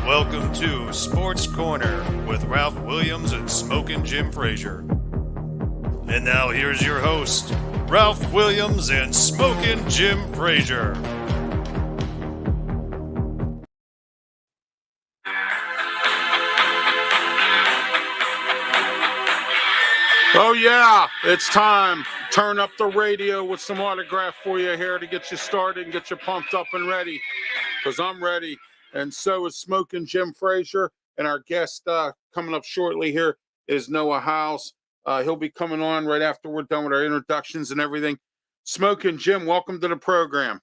Welcome to Sports Corner with Ralph Williams and Smokin' Jim Frazier. And now here's your host, Ralph Williams and Smokin' Jim Frazier. Oh yeah, it's time. Turn up the radio with some autograph for you here to get you started and get you pumped up and ready, because I'm ready. And so is Smokin' Jim Frazier. And our guest coming up shortly here is Noah HILES. He'll be coming on right after we're done with our introductions and everything. Smokin' Jim, welcome to the program.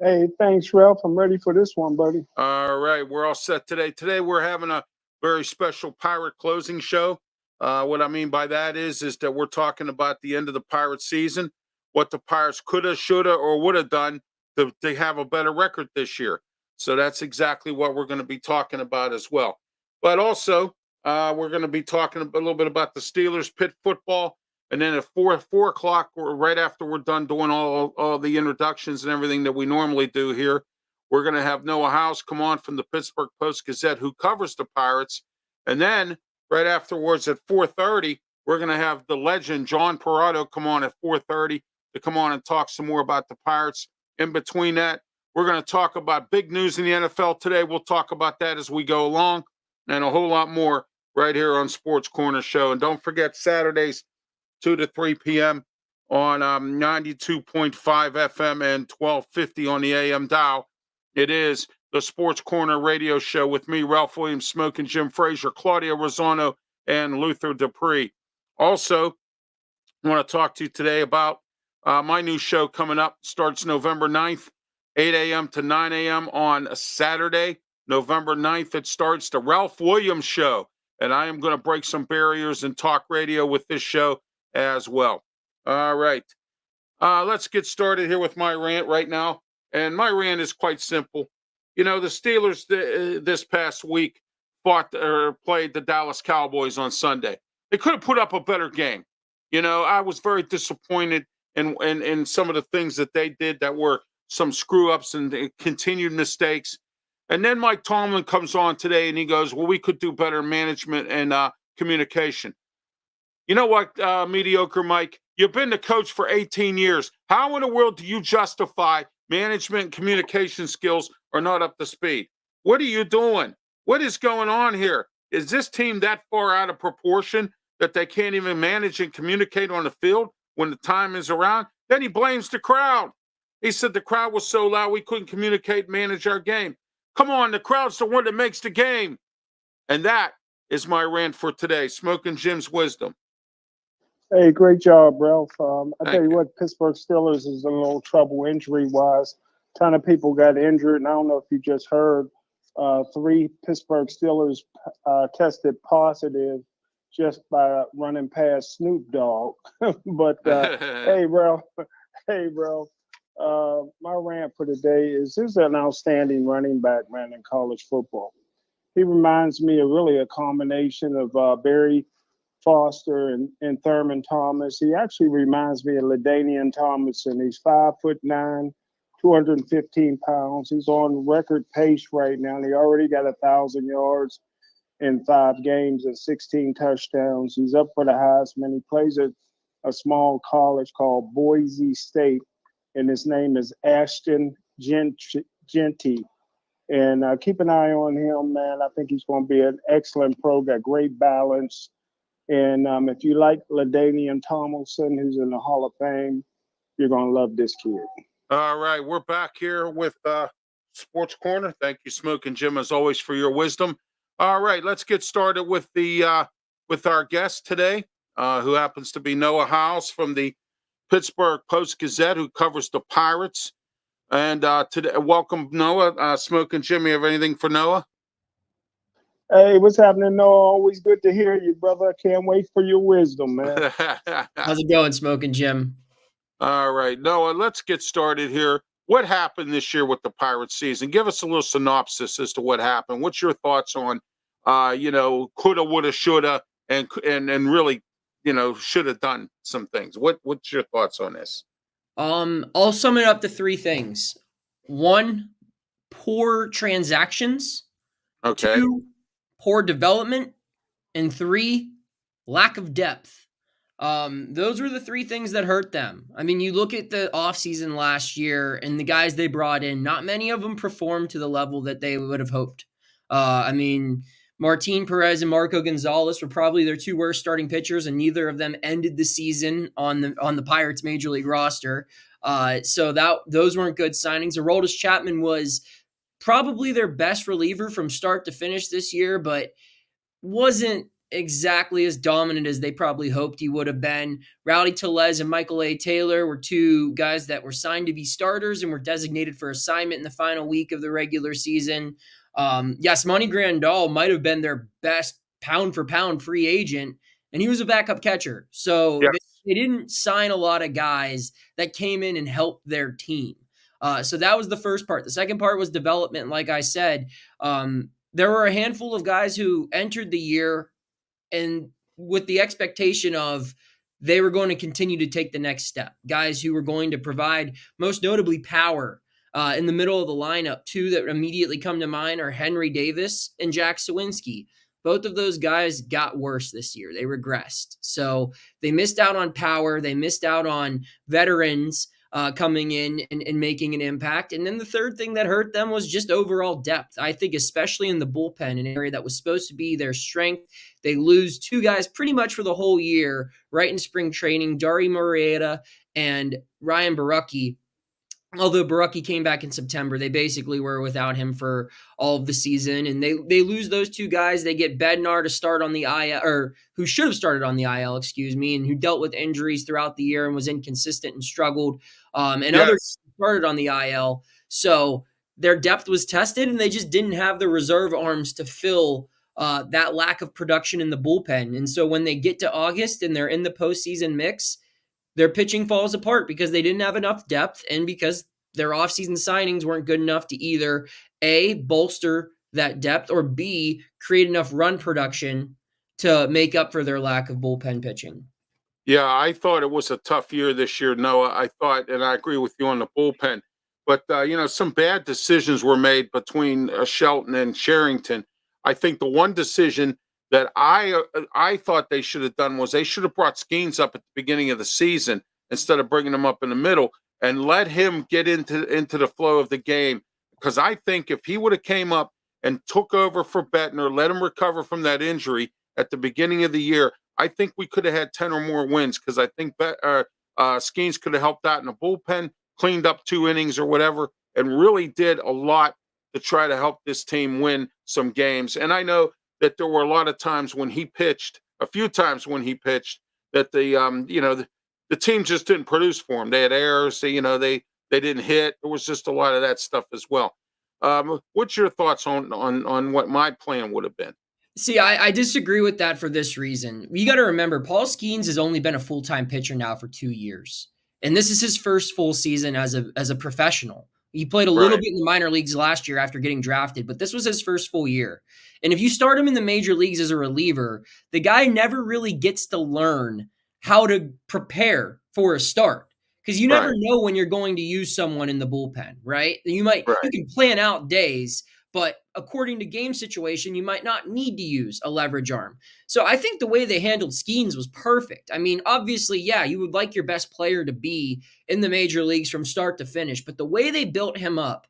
Hey, thanks, Ralph. I'm ready for this one, buddy. All right, we're all set today. Today we're having a very special Pirate closing show. What I mean by that is that we're talking about the end of the Pirate season, what the Pirates could have, should have, or would have done to have a better record this year. So that's exactly what we're going to be talking about as well. But also, we're going to be talking a little bit about the Steelers, Pitt football, and then at 4 o'clock, right after we're done doing all the introductions and everything that we normally do here, we're going to have Noah HILES come on from the Pittsburgh Post-Gazette, who covers the Pirates. And then right afterwards at 4:30, we're going to have the legend John PERROTTO come on at 4:30 to come on and talk some more about the Pirates. In between that, we're going to talk about big news in the NFL today. We'll talk about that as we go along and a whole lot more right here on Sports Corner Show. And don't forget, Saturdays, 2 to 3 p.m. on 92.5 FM and 1250 on the AM dial. It is the Sports Corner Radio Show with me, Ralph Williams, Smokin' Jim Frazier, Claudia Rosano, and Luther Dupree. Also, I want to talk to you today about my new show coming up. Starts November 9th, 8 a.m. to 9 a.m. on a Saturday. November 9th, it starts the Ralph Williams Show. And I am going to break some barriers and talk radio with this show as well. All right. Let's get started here with my rant right now. And my rant is quite simple. You know, the Steelers this past week played the Dallas Cowboys on Sunday. They could have put up a better game. You know, I was very disappointed in some of the things that they did that were some screw-ups and continued mistakes. And then Mike Tomlin comes on today and he goes, well, we could do better management and communication. You know what, mediocre Mike? You've been the coach for 18 years. How in the world do you justify management and communication skills are not up to speed? What are you doing? What is going on here? Is this team that far out of proportion that they can't even manage and communicate on the field when the time is around? Then he blames the crowd. He said the crowd was so loud we couldn't communicate and manage our game. Come on, the crowd's the one that makes the game. And that is my rant for today. Smokin' Jim's wisdom. Hey, great job, Ralph. I tell you you. what, Pittsburgh Steelers is in a little trouble injury-wise. A ton of people got injured, and I don't know if you just heard, 3 Pittsburgh Steelers tested positive just by running past Snoop Dogg. But hey, Ralph. My rant for today is this is an outstanding running back, man, in college football. He reminds me of really a combination of Barry Foster and Thurman Thomas. He actually reminds me of LaDainian Tomlinson. He's 5'9", 215 pounds. He's on record pace right now. And he already got 1,000 yards in 5 games and 16 touchdowns. He's up for the Heisman. He plays at a small college called Boise State, and his name is Ashton Genty. And keep an eye on him, man. I think he's going to be an excellent pro, got great balance. And if you like LaDainian Tomlinson, who's in the Hall of Fame, you're going to love this kid. All right, we're back here with Sports Corner. Thank you, Smokin' Jim, as always, for your wisdom. All right, let's get started with with our guest today, who happens to be Noah HILES from the Pittsburgh Post-Gazette, who covers the Pirates. And today, welcome, Noah. Smokin' Jim, you have anything for Noah? Hey, what's happening, Noah? Always good to hear you, brother. Can't wait for your wisdom, man. How's it going, Smokin' Jim? All right, Noah, let's get started here. What happened this year with the Pirates season? Give us a little synopsis as to what happened. What's your thoughts on, coulda, woulda, shoulda, and really, should have done some things. What's your thoughts on this? I'll sum it up to three things. One, poor transactions. Okay. Two, poor development. And three, lack of depth. Those were the three things that hurt them. I mean, you look at the offseason last year and the guys they brought in, not many of them performed to the level that they would have hoped. Martin Perez and Marco Gonzalez were probably their two worst starting pitchers, and neither of them ended the season on the Pirates major league roster. So those weren't good signings. Aroldis Chapman was probably their best reliever from start to finish this year, but wasn't exactly as dominant as they probably hoped he would have been. Rowdy Tellez and Michael A. Taylor were two guys that were signed to be starters and were designated for assignment in the final week of the regular season. Yasmani Grandal might have been their best pound-for-pound free agent, and he was a backup catcher. So Yes. they didn't sign a lot of guys that came in and helped their team. So that was the first part. The second part was development. Like I said, there were a handful of guys who entered the year and with the expectation of they were going to continue to take the next step. Guys who were going to provide, most notably, power in the middle of the lineup. Two that immediately come to mind are Henry Davis and Jack Sawinski. Both of those guys got worse this year. They regressed. So they missed out on power. They missed out on veterans coming in and making an impact. And then the third thing that hurt them was just overall depth. I think especially in the bullpen, an area that was supposed to be their strength. They lose two guys pretty much for the whole year, right in spring training, Dari Murrieta and Ryan Borucki. Although Borucki came back in September, they basically were without him for all of the season. And they lose those two guys. They get Bednar to start on the IL, or who should have started on the IL, and who dealt with injuries throughout the year and was inconsistent and struggled. Others started on the IL. So their depth was tested, and they just didn't have the reserve arms to fill that lack of production in the bullpen. And so when they get to August and they're in the postseason mix, their pitching falls apart because they didn't have enough depth and because their offseason signings weren't good enough to either A, bolster that depth, or B, create enough run production to make up for their lack of bullpen pitching. Yeah, I thought it was a tough year this year, Noah. I thought, and I agree with you on the bullpen, but some bad decisions were made between Shelton and Sherrington. I think the one decision that I thought they should have done was they should have brought Skeens up at the beginning of the season instead of bringing him up in the middle and let him get into the flow of the game. Because I think if he would have came up and took over for Bettner, let him recover from that injury at the beginning of the year, I think we could have had 10 or more wins, because I think Skeens could have helped out in the bullpen, cleaned up 2 innings or whatever, and really did a lot to try to help this team win some games. And I know that there were a lot of times when he pitched, a few times when he pitched, that the team just didn't produce for him. They had errors, they didn't hit. There was just a lot of that stuff as well. What's your thoughts on what my plan would have been? See, I disagree with that for this reason. You got to remember, Paul Skeens has only been a full-time pitcher now for 2 years. And this is his first full season as a professional. He played a little bit in the minor leagues last year after getting drafted, but this was his first full year. And if you start him in the major leagues as a reliever, the guy never really gets to learn how to prepare for a start, because you never know when you're going to use someone in the bullpen, right? You can plan out days, but according to game situation, you might not need to use a leverage arm. So I think the way they handled Skeens was perfect. I mean, obviously, yeah, you would like your best player to be in the major leagues from start to finish, but the way they built him up,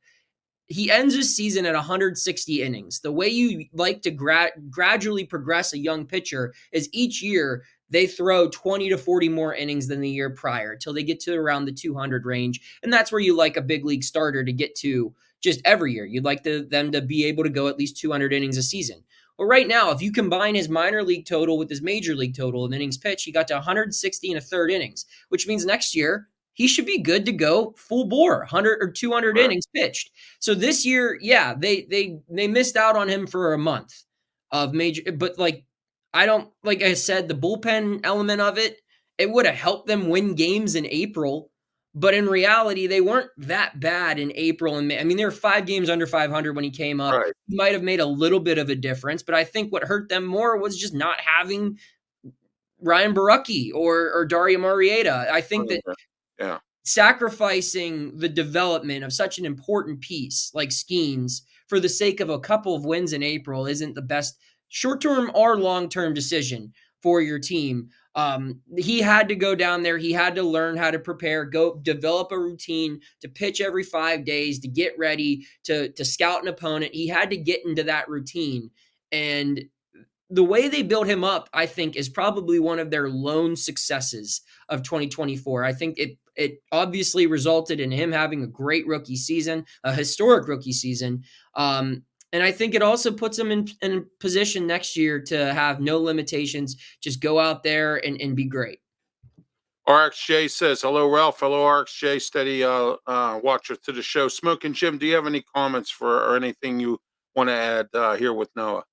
he ends his season at 160 innings. The way you like to gradually progress a young pitcher is each year they throw 20 to 40 more innings than the year prior until they get to around the 200 range. And that's where you like a big league starter to get to just every year. You'd like them to be able to go at least 200 innings a season. Well, right now, if you combine his minor league total with his major league total in innings pitched, he got to 160 and a third innings, which means next year he should be good to go full bore, 100 or 200 innings pitched. So this year, yeah, they missed out on him for a month. of major, but like I said, the bullpen element of it would have helped them win games in April. But in reality, they weren't that bad in April and May. I mean, they were 5 games under 500 when he came up. Right. He might have made a little bit of a difference, but I think what hurt them more was just not having Ryan Barucki or Dario Marietta. I think that Yeah. sacrificing the development of such an important piece like Skeens for the sake of a couple of wins in April isn't the best short-term or long-term decision for your team. He had to go down there. He had to learn how to prepare, go develop a routine to pitch every 5 days, to get ready, to scout an opponent. He had to get into that routine. And the way they built him up, I think, is probably one of their lone successes of 2024. I think it obviously resulted in him having a great rookie season, a historic rookie season. And I think it also puts him in a position next year to have no limitations, just go out there and be great. RXJ says, hello, Ralph. Hello, RXJ, steady watcher to the show. Smokin' Jim, do you have any comments or anything you want to add here with Noah?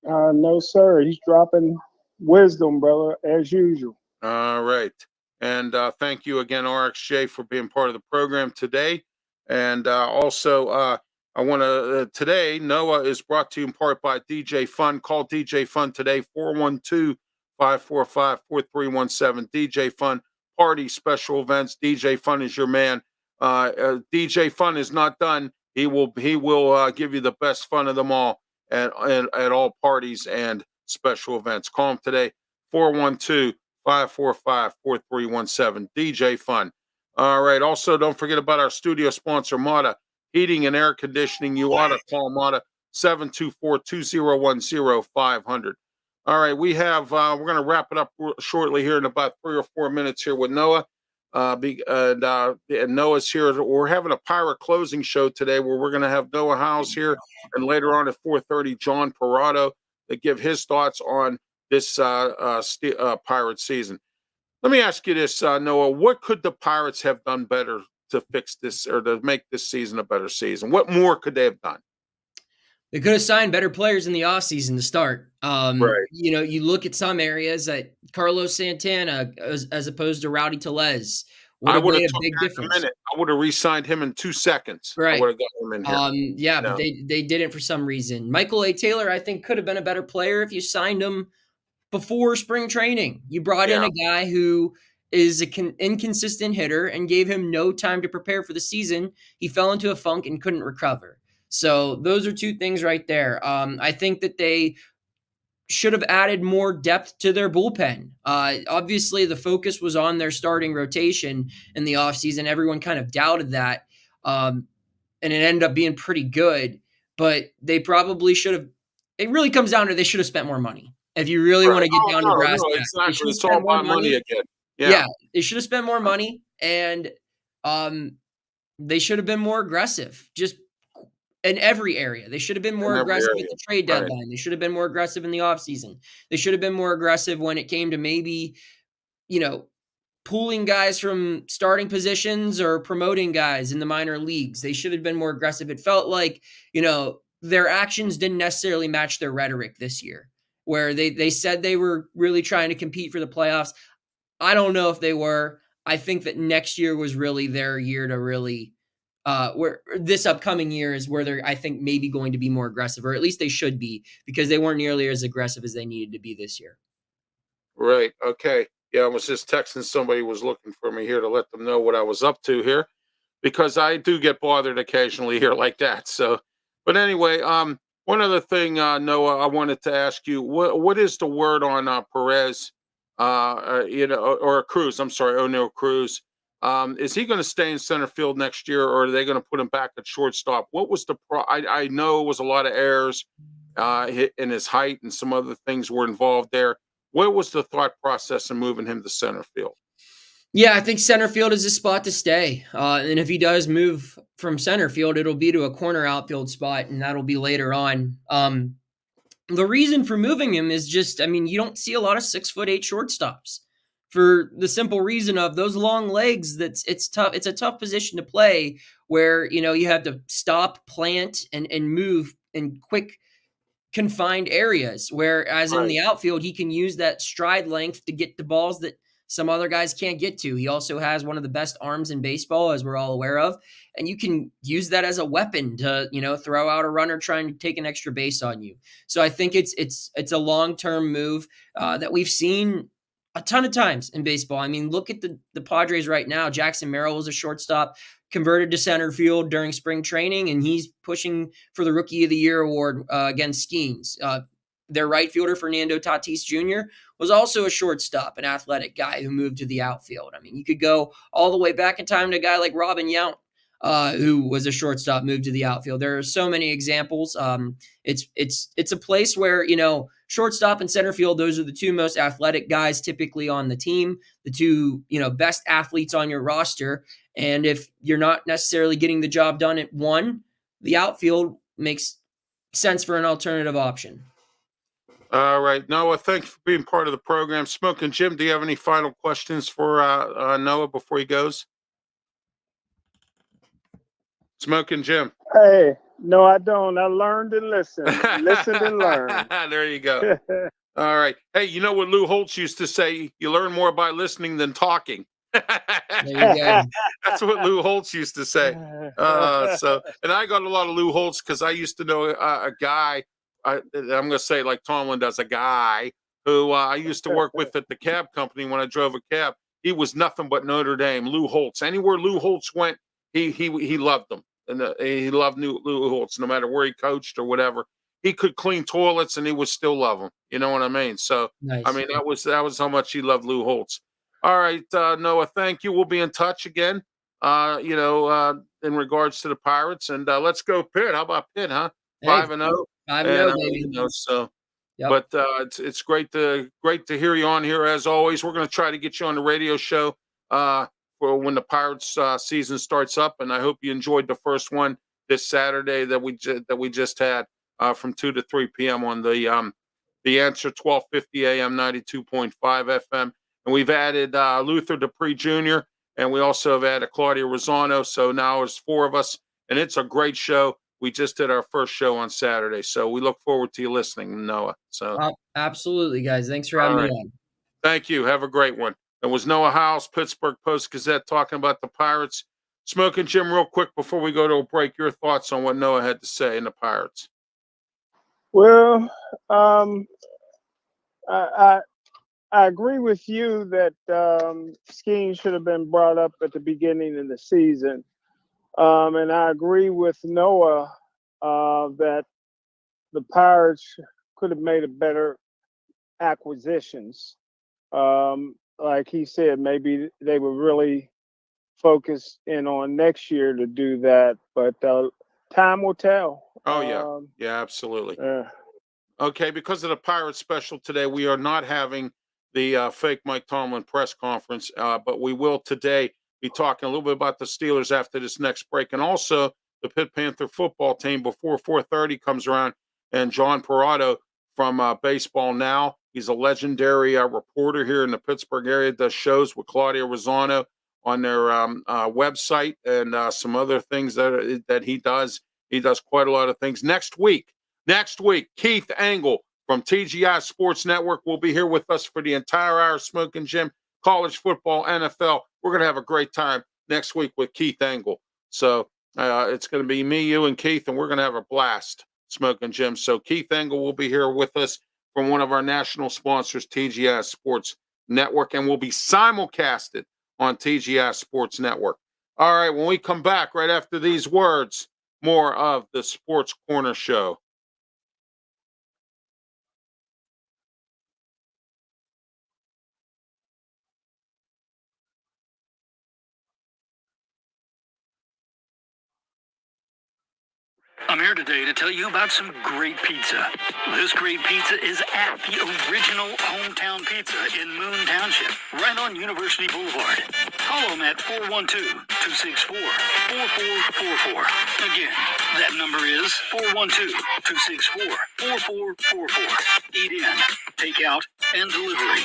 No, sir. He's dropping wisdom, brother, as usual. All right. And thank you again, RXJ, for being part of the program today. And also, I want to, today, Noah is brought to you in part by DJ Fun. Call DJ Fun today, 412-545-4317. DJ Fun, party, special events. DJ Fun is your man. DJ Fun is not done. He will give you the best fun of them all at all parties and special events. Call him today, 412-545-4317. DJ Fun. All right. Also, don't forget about our studio sponsor, Mata Heating and Air Conditioning. You ought to call Mata, 724-2010-500. All right. We have, we're going to wrap it up shortly here in about 3 or 4 minutes here with Noah. And Noah's here. We're having a Pirate closing show today where we're going to have Noah Hiles here, and later on at 4:30, John Perrotto, to give his thoughts on this Pirate season. Let me ask you this, Noah. What could the Pirates have done better to fix this or to make this season a better season? What more could they have done? They could have signed better players in the offseason to start. Right. You know, you look at some areas that Carlos Santana as opposed to Rowdy Tellez would have made a big difference. I would have re-signed him in 2 seconds. Right. I would have got him in here. Yeah, but they didn't for some reason. Michael A. Taylor, I think, could have been a better player if you signed him before spring training. You brought in a guy who is an inconsistent hitter and gave him no time to prepare for the season. He fell into a funk and couldn't recover. So those are 2 things right there. I think that they should have added more depth to their bullpen. Obviously, the focus was on their starting rotation in the offseason. Everyone kind of doubted that, and it ended up being pretty good. But they probably should have – it really comes down to they should have spent more money. If you really want to get down to brass tacks. Exactly. It's all about money again. Yeah, they should have spent more money, and they should have been more aggressive. Just in every area. They should have been more aggressive at the trade deadline. Right. They should have been more aggressive in the offseason. They should have been more aggressive when it came to maybe, pulling guys from starting positions or promoting guys in the minor leagues. They should have been more aggressive. It felt like, their actions didn't necessarily match their rhetoric this year, where they said they were really trying to compete for the playoffs. I don't know if they were. I think that next year was really their year to really where this upcoming year is where they're, I think, maybe going to be more aggressive, or at least they should be, because they weren't nearly as aggressive as they needed to be this year. Right. Okay. Yeah, I was just texting somebody who was looking for me here to let them know what I was up to here, because I do get bothered occasionally here like that. So, but anyway, one other thing, Noah, I wanted to ask you, what is the word on Perez, or Cruz? I'm sorry, O'Neill Cruz. Is he going to stay in center field next year, or are they going to put him back at shortstop? What was I know it was a lot of errors in his height, and some other things were involved there. What was the thought process in moving him to center field? Yeah, I think center field is a spot to stay. And if he does move from center field, it'll be to a corner outfield spot, and that'll be later on. The reason for moving him is just, you don't see a lot of 6'8" shortstops, for the simple reason of those long legs. It's tough. It's a tough position to play where, you have to stop, plant, and move in quick confined areas, whereas in Right. the outfield, he can use that stride length to get the balls that some other guys can't get to. He also has one of the best arms in baseball, as we're all aware of, and you can use that as a weapon to, throw out a runner trying to take an extra base on you. So I think it's a long-term move that we've seen a ton of times in baseball. I mean, look at the Padres right now. Jackson Merrill was a shortstop, converted to center field during spring training, and he's pushing for the Rookie of the Year award against Skeens. Their right fielder, Fernando Tatis Jr., was also a shortstop, an athletic guy who moved to the outfield. I mean, you could go all the way back in time to a guy like Robin Yount, who was a shortstop, moved to the outfield. There are so many examples. It's a place where, shortstop and center field, those are the two most athletic guys typically on the team, the two, best athletes on your roster. And if you're not necessarily getting the job done at one, the outfield makes sense for an alternative option. All right, Noah, thanks for being part of the program. Smokin' Jim, do you have any final questions for Noah before he goes? Smokin' Jim. Hey, no, I don't. I learned and listened. Listened and learned. There you go. All right. Hey, you know what Lou Holtz used to say? You learn more by listening than talking. There you go. That's what Lou Holtz used to say. And I got a lot of Lou Holtz because I used to know a guy. I'm going to say like Tomlin does, a guy who I used to work with at the cab company when I drove a cab. He was nothing but Notre Dame. Lou Holtz. Anywhere Lou Holtz went, he loved them, and he loved Lou Holtz, no matter where he coached or whatever. He could clean toilets and he would still love them. You know what I mean? So Nice. I mean that was how much he loved Lou Holtz. All right, Noah, thank you. We'll be in touch again. In regards to the Pirates, and let's go Pitt. How about Pitt? Huh? 5-0. 5-0, baby. Yep. But it's great to hear you on here as always. We're going to try to get you on the radio show for when the Pirates season starts up, and I hope you enjoyed the first one this Saturday that we just had from 2 to 3 p.m. on the Answer 1250 AM 92.5 FM, and we've added Luther Dupree Jr. and we also have added Claudia Rosano. So now there's 4 of us, and it's a great show. We just did our first show on Saturday, so we look forward to you listening, Noah. So absolutely, guys. Thanks for having me on. Thank you. Have a great one. It was Noah Hiles, Pittsburgh Post-Gazette, talking about the Pirates. Smokin' Jim, real quick before we go to a break, your thoughts on what Noah had to say in the Pirates. Well, I agree with you that skiing should have been brought up at the beginning of the season. And I agree with Noah that the Pirates could have made a better acquisitions. Like he said, maybe they were really focused in on next year to do that, but time will tell. Oh, yeah. Yeah, absolutely. Yeah. Okay, because of the Pirates special today, we are not having the fake Mike Tomlin press conference, but we will today be talking a little bit about the Steelers after this next break, and also the Pitt Panther football team before 4:30 comes around. And John Perrotto from Baseball Now, he's a legendary reporter here in the Pittsburgh area, does shows with Claudia Rosano on their website and some other things that he does. He does quite a lot of things. Next week, Keith Angle from TGI Sports Network will be here with us for the entire hour. Smokin' Jim, college football, NFL. We're going to have a great time next week with Keith Angle. So it's going to be me, you, and Keith, and we're going to have a blast, Smokin' Jim. So Keith Angle will be here with us from one of our national sponsors, TGI Sports Network, and will be simulcasted on TGI Sports Network. All right, when we come back right after these words, more of the Sports Corner Show. I'm here today to tell you about some great pizza. This great pizza is at the original Hometown Pizza in Moon Township, right on University Boulevard. Call them at 412-264-4444. Again, that number is 412-264-4444. Eat in, take out, and delivery.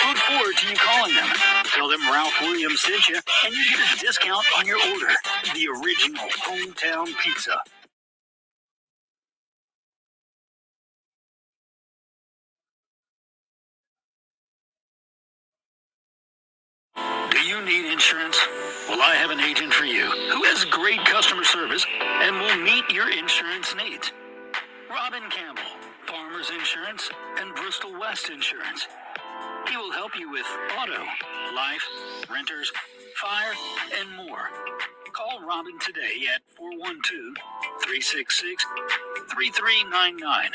Look forward to you calling them. Tell them Ralph Williams sent you, and you get a discount on your order. The original Hometown Pizza. Do you need insurance? Well, I have an agent for you who has great customer service and will meet your insurance needs. Robin Campbell, Farmers Insurance and Bristol West Insurance. He will help you with auto, life, renters, fire, and more. Call Robin today at 412-366-3399.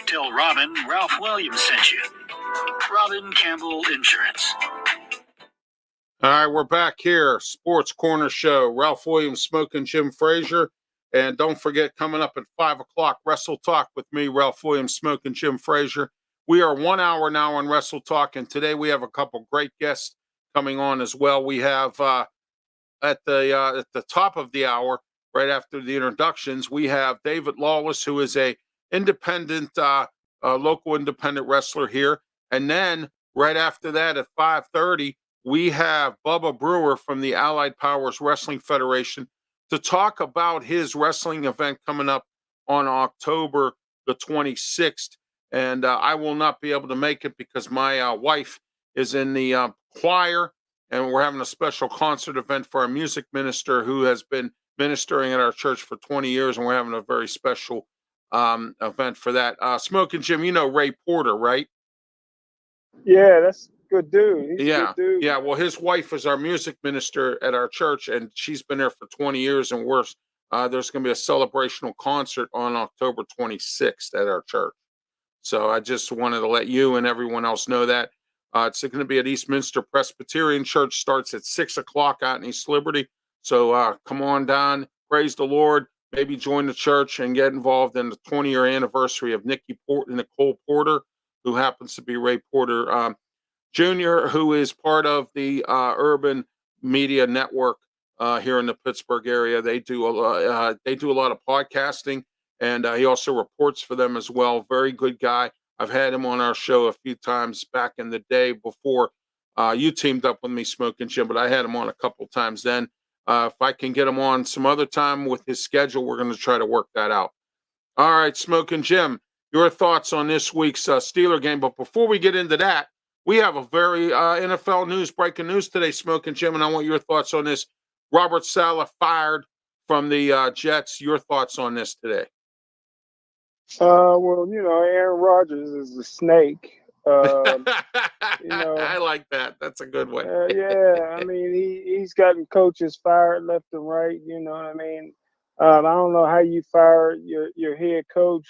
Tell Robin Ralph Williams sent you. Robin Campbell Insurance. All right, we're back here. Sports Corner Show. Ralph Williams, Smokin, Jim Frazier. And don't forget, coming up at 5 o'clock, Wrestle Talk with me, Ralph Williams, Smokin, Jim Frazier. We are 1 hour now on Wrestle Talk, and today we have a couple great guests coming on as well. We have at the top of the hour, right after the introductions, we have David Lawless, who is a independent, local independent wrestler here. And then right after that at 5:30, we have Bubba Brewer from the Allied Powers Wrestling Federation to talk about his wrestling event coming up on October the 26th. And I will not be able to make it because my wife is in the choir, and we're having a special concert event for our music minister who has been ministering at our church for 20 years, and we're having a very special event for that. Smokin' Jim, you know Ray Porter, right? Yeah, that's a good dude. He's a Yeah, good dude. yeah. Well, his wife is our music minister at our church, and she's been there for 20 years, and there's going to be a celebrational concert on October 26th at our church. So I just wanted to let you and everyone else know that. It's going to be at Eastminster Presbyterian Church. Starts at 6 o'clock out in East Liberty. So come on down, praise the Lord, maybe join the church and get involved in the 20-year anniversary of Nicole Porter, who happens to be Ray Porter Jr., who is part of the Urban Media Network here in the Pittsburgh area. They do a lot of podcasting, and he also reports for them as well. Very good guy. I've had him on our show a few times back in the day before you teamed up with me, Smokin' Jim, but I had him on a couple times then. If I can get him on some other time with his schedule, we're going to try to work that out. All right, Smokin' Jim, your thoughts on this week's Steeler game. But before we get into that, we have a very NFL breaking news today, Smokin' Jim, and I want your thoughts on this. Robert Saleh fired from the Jets. Your thoughts on this today? Well, Aaron Rodgers is a snake. I like that. That's a good one. Yeah, I mean, he's gotten coaches fired left and right. You know what I mean? I don't know how you fire your head coach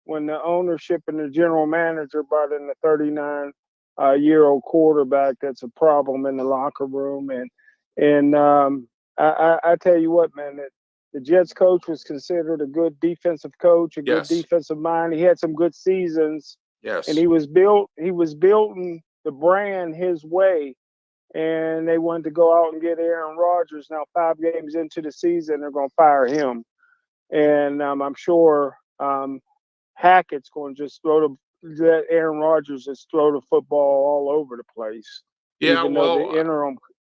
when the ownership and the general manager brought in a 39-year-old quarterback that's a problem in the locker room. And I tell you what, man, the Jets coach was considered a good defensive coach, a good defensive mind. He had some good seasons. Yes. And he was building the brand his way. And they wanted to go out and get Aaron Rodgers. Now, 5 games into the season, they're going to fire him. And I'm sure Hackett's going to just let Aaron Rodgers just throw the football all over the place. Yeah, even though the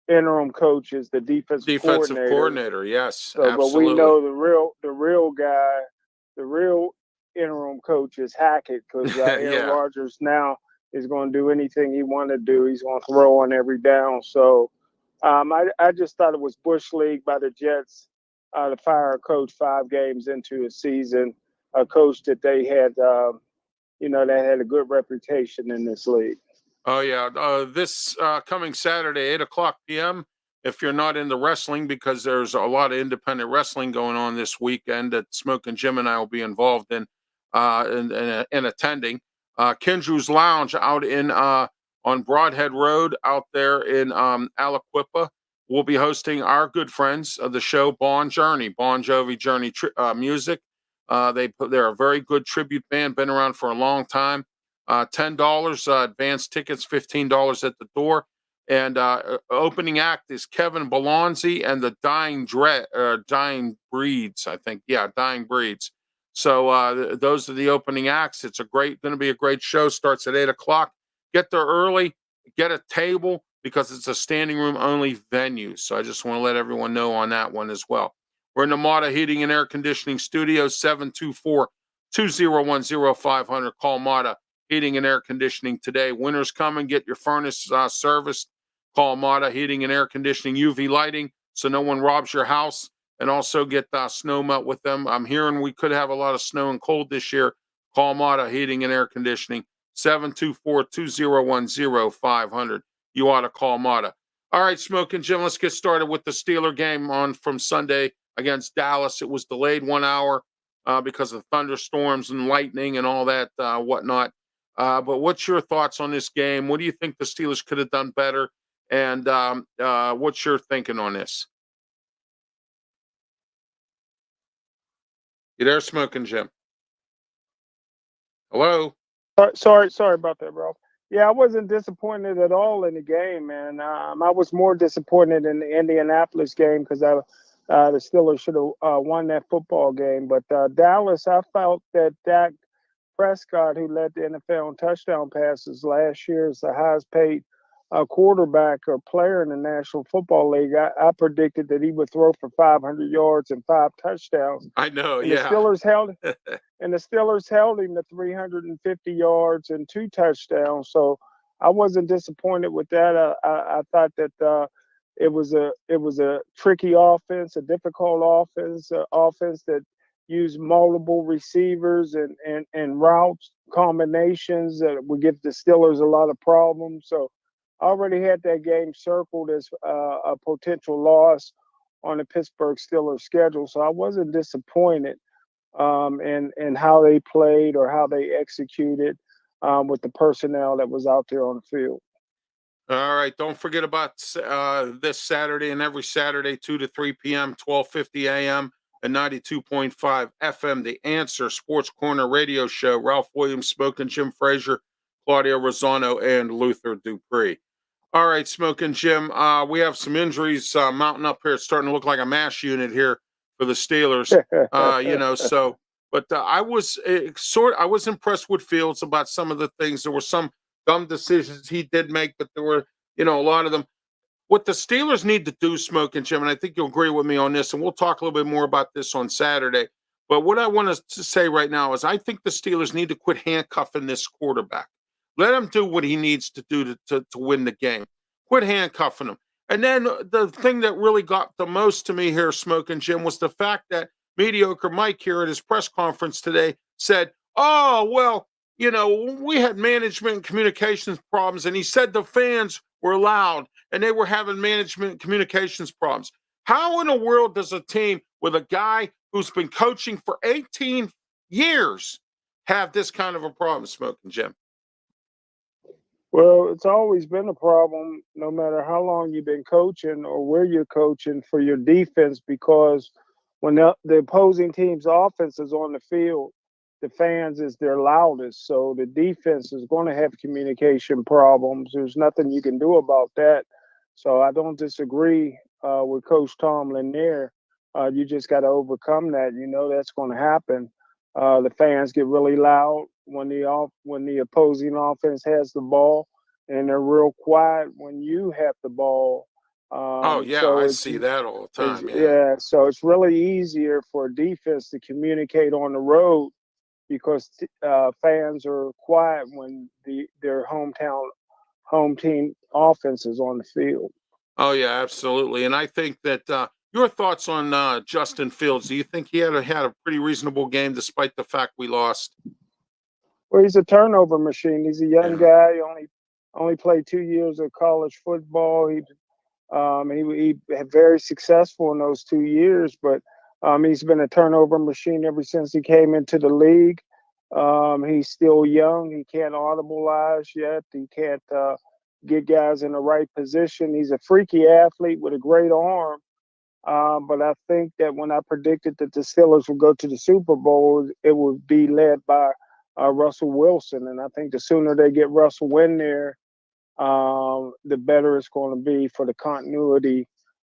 interim coach is the defensive coordinator. Yes, so, absolutely. But we know the real guy, the real interim coach is Hackett, because Aaron Rodgers now is going to do anything he want to do. He's going to throw on every down. So I just thought it was Bush League by the Jets to fire a coach 5 games into a season, a coach that they had, that had a good reputation in this league. Oh, yeah. This coming Saturday, 8 o'clock p.m., if you're not into wrestling, because there's a lot of independent wrestling going on this weekend that Smokin' Jim and I will be involved in attending. Kinju's Lounge out on Broadhead Road out there in Aliquippa will be hosting our good friends of the show, Bon Jovi Journey Music. They're a very good tribute band, been around for a long time. $10 advance tickets, $15 at the door. And opening act is Kevin Belonzi and the Dying Breeds, I think. Yeah, Dying Breeds. So those are the opening acts. It's going to be a great show. Starts at 8 o'clock. Get there early, get a table, because it's a standing room only venue. So I just want to let everyone know on that one as well. We're in the Mata Heating and Air Conditioning Studio, 724-201-0500. Call Mata Heating and Air Conditioning today. Winter's coming. Get your furnace serviced. Call Mata Heating and Air Conditioning, UV lighting, so no one robs your house, and also get snow melt with them. I'm hearing we could have a lot of snow and cold this year. Call Mata Heating and Air Conditioning, 724-2010-500. You ought to call Mata. All right, Smokin' Jim, let's get started with the Steeler game on from Sunday against Dallas. It was delayed 1 hour because of thunderstorms and lightning and all that whatnot. But what's your thoughts on this game? What do you think the Steelers could have done better? And what's your thinking on this? You there, Smokin' Jim? Hello? Sorry about that, bro. Yeah, I wasn't disappointed at all in the game, man. I was more disappointed in the Indianapolis game because the Steelers should have won that football game. But Dallas, I felt that Dak Prescott, who led the NFL in touchdown passes last year, is the highest paid quarterback or player in the National Football League. I predicted that he would throw for 500 yards and 5 touchdowns. I know, And yeah. the Steelers held him to 350 yards and 2 touchdowns. So I wasn't disappointed with that. I thought that it was a tricky offense, a difficult offense that used multiple receivers and routes combinations that would give the Steelers a lot of problems. So I already had that game circled as a potential loss on the Pittsburgh Steelers schedule. So I wasn't disappointed in how they played or how they executed with the personnel that was out there on the field. All right. Don't forget about this Saturday and every Saturday, 2 to 3 p.m., 12:50 a.m. and 92.5 FM. The Answer Sports Corner radio show. Ralph Williams, Smokin' Jim Frazier, Claudio Rosano, and Luther Dupree. All right, Smokin' Jim. We have some injuries mounting up here. It's starting to look like a mash unit here for the Steelers. So. But I was impressed with Fields about some of the things. There were some dumb decisions he did make, but there were, a lot of them. What the Steelers need to do, Smokin' Jim, and I think you'll agree with me on this, and we'll talk a little bit more about this on Saturday. But what I want to say right now is I think the Steelers need to quit handcuffing this quarterback. Let him do what he needs to do to win the game. Quit handcuffing him. And then the thing that really got the most to me here, Smokin' Jim, was the fact that Mediocre Mike here at his press conference today said, oh, well, we had management and communications problems. And he said the fans were loud and they were having management and communications problems. How in the world does a team with a guy who's been coaching for 18 years have this kind of a problem, Smokin' Jim? Well, it's always been a problem, no matter how long you've been coaching or where you're coaching, for your defense, because when the opposing team's offense is on the field, the fans is their loudest. So the defense is going to have communication problems. There's nothing you can do about that. So I don't disagree with Coach Tomlin there. You just got to overcome that. That's going to happen. The fans get really loud when the opposing offense has the ball, and they're real quiet when you have the ball. I see that all the time. So it's really easier for defense to communicate on the road because fans are quiet when their home team offense is on the field. Oh yeah, absolutely. And I think that your thoughts on Justin Fields? Do you think he had a pretty reasonable game despite the fact we lost? Well, he's a turnover machine. He's a young guy. He only played 2 years of college football. He had very successful in those 2 years, but he's been a turnover machine ever since he came into the league. He's still young. He can't audibilize yet. He can't get guys in the right position. He's a freaky athlete with a great arm. But I think that when I predicted that the Steelers would go to the Super Bowl, it would be led by Russell Wilson. And I think the sooner they get Russell in there, the better it's going to be for the continuity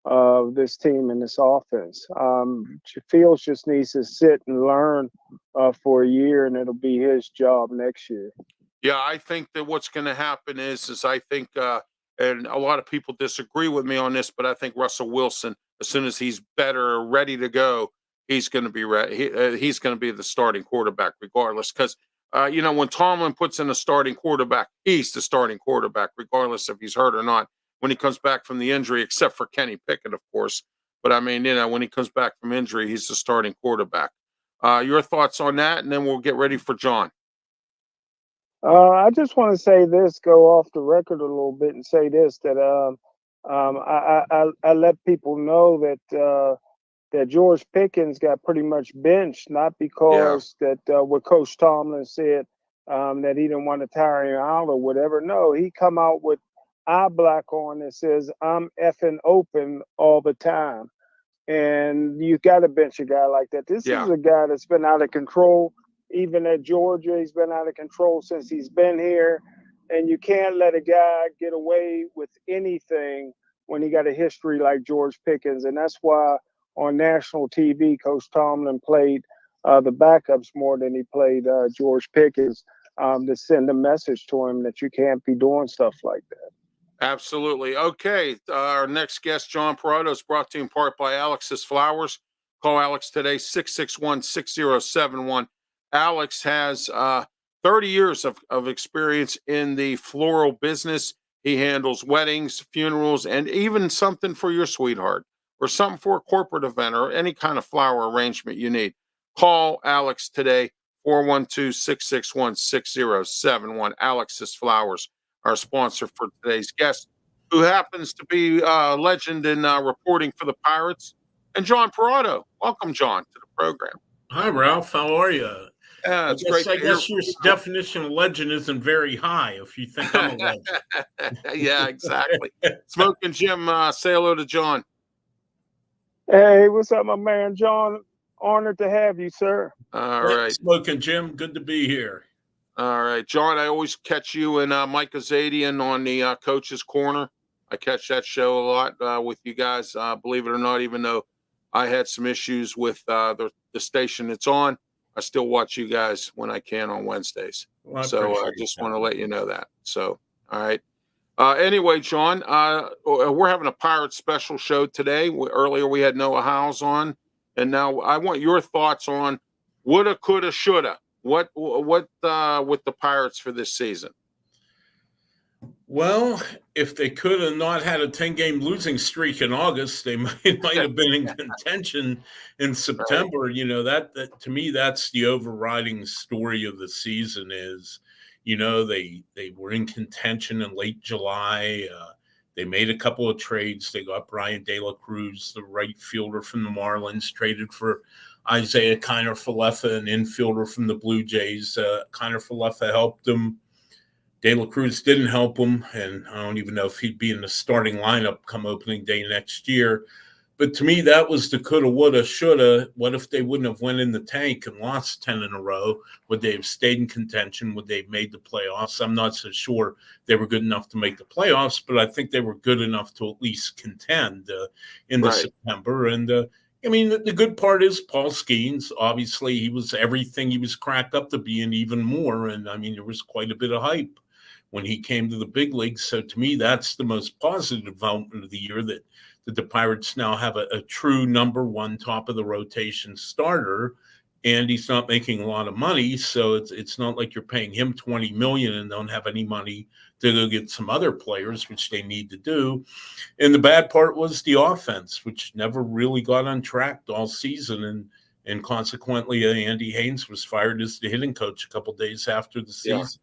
of this team and this offense. Fields just needs to sit and learn for a year, and it'll be his job next year. Yeah, I think that what's going to happen is I think, and a lot of people disagree with me on this, but I think Russell Wilson, as soon as he's better, ready to go, he's going to be ready. He's going to be the starting quarterback regardless. Because, when Tomlin puts in a starting quarterback, he's the starting quarterback regardless if he's hurt or not. when he comes back from the injury, except for Kenny Pickett, of course. But I mean, when he comes back from injury, he's the starting quarterback. Your thoughts on that, and then we'll get ready for John. I just want to say this, go off the record a little bit and say this, that I let people know that that George Pickens got pretty much benched, not because that what Coach Tomlin said that he didn't want to tire him out or whatever. No, he come out with eye black on that says, I'm effing open all the time. And you got to bench a guy like that. This is a guy that's been out of control. Even at Georgia, he's been out of control since he's been here. And you can't let a guy get away with anything when he got a history like George Pickens. And that's why on national TV, Coach Tomlin played the backups more than he played George Pickens to send a message to him that you can't be doing stuff like that. Absolutely. Okay. Our next guest, John PERROTTO, is brought to you in part by Alex's Flowers. Call Alex today, 661-6071. Alex has 30 years of experience in the floral business. He handles weddings, funerals, and even something for your sweetheart or something for a corporate event or any kind of flower arrangement you need. Call Alex today, 412-661-6071. Alex's Flowers, our sponsor for today's guest, who happens to be a legend in reporting for the Pirates, and John PERROTTO. Welcome, John, to the program. Hi, Ralph. How are you? It's great. I guess your definition of legend isn't very high if you think I'm a legend. Yeah, exactly. Smokin Jim, say hello to John. Hey, what's up, my man, John? Honored to have you, sir. All right. Smokin Jim, good to be here. All right, John, I always catch you and Mike Azadian on the Coach's Corner. I catch that show a lot with you guys, believe it or not, even though I had some issues with the station it's on. I still watch you guys when I can on Wednesdays. Well, so I just want to let you know that. So, all right. Anyway, John, we're having a Pirates special show today. Earlier we had Noah Hiles on, and now I want your thoughts on woulda, coulda, shoulda. What with the Pirates for this season? Well, if they could have not had a 10-game losing streak in August, they might have been in contention in September. Right. You know, that to me, that's the overriding story of the season is, you know, they were in contention in late July. They made a couple of trades. They got Brian De La Cruz, the right fielder from the Marlins, traded for Isaiah Kiner-Falefa, an infielder from the Blue Jays. Kiner-Falefa helped them. De La Cruz didn't help him, and I don't even know if he'd be in the starting lineup come opening day next year. But to me, that was the coulda, woulda, shoulda. What if they wouldn't have went in the tank and lost 10 in a row? Would they have stayed in contention? Would they have made the playoffs? I'm not so sure they were good enough to make the playoffs, but I think they were good enough to at least contend in the September. And I mean, the good part is Paul Skeens. Obviously, he was everything he was cracked up to be and even more. And, I mean, there was quite a bit of hype when he came to the big leagues. So, to me, that's the most positive development of the year, that the Pirates now have a true number one top-of-the-rotation starter, and he's not making a lot of money. So, it's not like you're paying him $20 million and don't have any money to go get some other players, which they need to do. And the bad part was the offense, which never really got on track all season. And consequently, Andy Haynes was fired as the hitting coach a couple days after the season.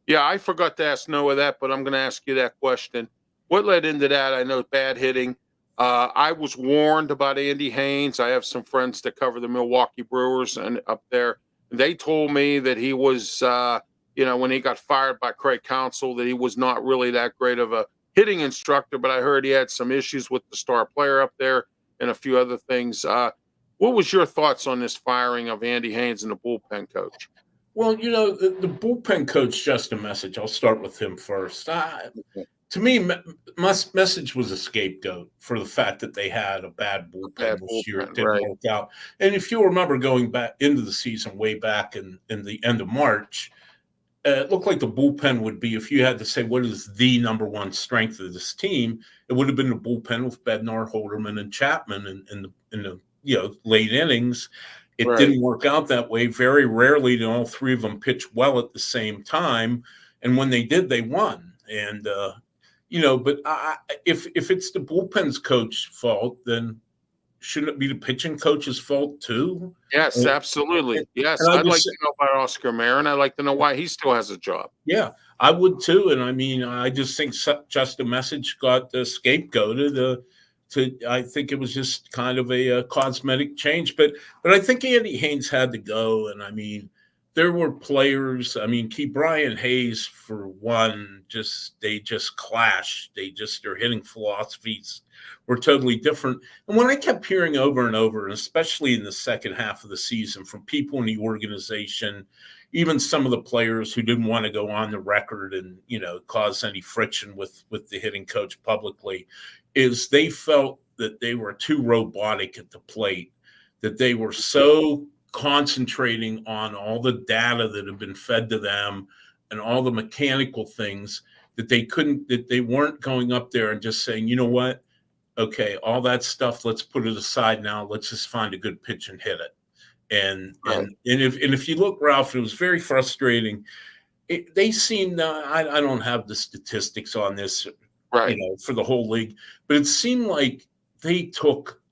Yeah, I forgot to ask Noah that, but I'm going to ask you that question. What led into that? I know bad hitting. I was warned about Andy Haynes. I have some friends that cover the Milwaukee Brewers and up there. They told me that he was, when he got fired by Craig Counsell, that he was not really that great of a hitting instructor, but I heard he had some issues with the star player up there and a few other things. What was your thoughts on this firing of Andy Haynes and the bullpen coach? Well, you know, the bullpen coach, Justin Message, I'll start with him first. To me, Message was a scapegoat for the fact that they had a bad bullpen this year. It didn't work out. And if you remember going back into the season way back in the end of March, it looked like the bullpen would be, if you had to say what is the number one strength of this team, it would have been the bullpen with Bednar, Holderman, and Chapman in the late innings. It didn't work out that way. Very rarely did all three of them pitch well at the same time. And when they did, they won. And, But if it's the bullpen's coach's fault, then shouldn't it be the pitching coach's fault too? Yes, And, absolutely. Yes, and I I'd like was, to know about Oscar Marin. I'd like to know why he still has a job. yeah, I would too. And I mean, I just think just a message got scapegoated. I think it was just kind of a cosmetic change, but I think Andy Haynes had to go. And I mean, there were players. I mean, Brian Hayes for one, they just clashed. Their hitting philosophies were totally different. And when I kept hearing over and over, and especially in the second half of the season, from people in the organization, even some of the players who didn't want to go on the record and cause any friction with the hitting coach publicly, is they felt that they were too robotic at the plate, that they were so concentrating on all the data that had been fed to them and all the mechanical things that they weren't going up there and just saying, you know what, okay, all that stuff, let's put it aside now. Let's just find a good pitch and hit it. And if you look, Ralph, it was very frustrating. They seemed, I don't have the statistics on this, right, for the whole league, but it seemed like they took